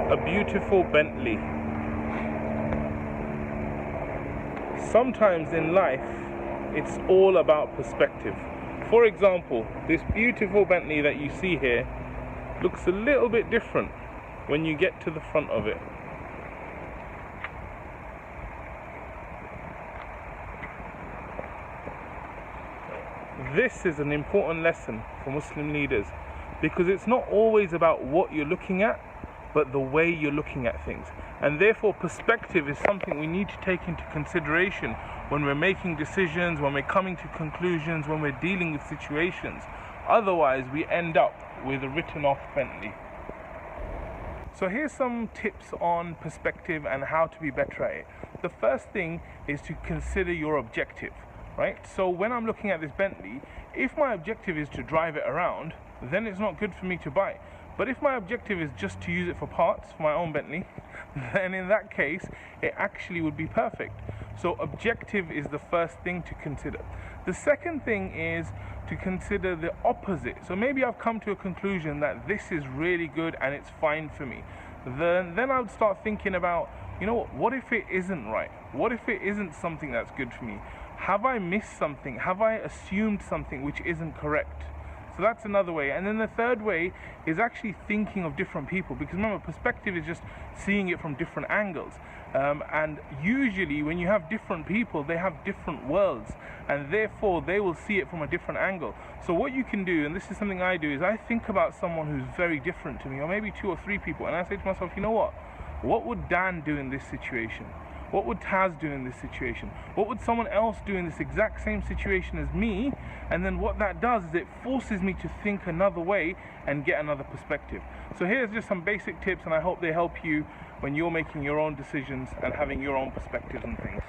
a beautiful Bentley. Sometimes in life, it's all about perspective. For example, this beautiful Bentley that you see here looks a little bit different when you get to the front of it. This is an important lesson for Muslim leaders, because it's not always about what you're looking at, but the way you're looking at things. And therefore, perspective is something we need to take into consideration when we're making decisions, when we're coming to conclusions, when we're dealing with situations. Otherwise, we end up with a written off Bentley. So here's some tips on perspective and how to be better at it. The first thing is to consider your objective, right? So when I'm looking at this Bentley, if my objective is to drive it around, then it's not good for me to buy. But if my objective is just to use it for parts for my own Bentley, then in that case, it actually would be perfect. So objective is the first thing to consider. The second thing is to consider the opposite. So maybe I've come to a conclusion that this is really good and it's fine for me. Then I would start thinking about, what if it isn't right? What if it isn't something that's good for me? Have I missed something? Have I assumed something which isn't correct? So that's another way. And then the third way is actually thinking of different people, because remember, perspective is just seeing it from different angles. And usually when you have different people, they have different worlds, and therefore they will see it from a different angle. So what you can do, and this is something I do, is I think about someone who's very different to me, or maybe 2 or 3 people, and I say to myself, what would Dan do in this situation? What would Taz do in this situation? What would someone else do in this exact same situation as me? And then what that does is it forces me to think another way and get another perspective. So here's just some basic tips, and I hope they help you when you're making your own decisions and having your own perspectives and things.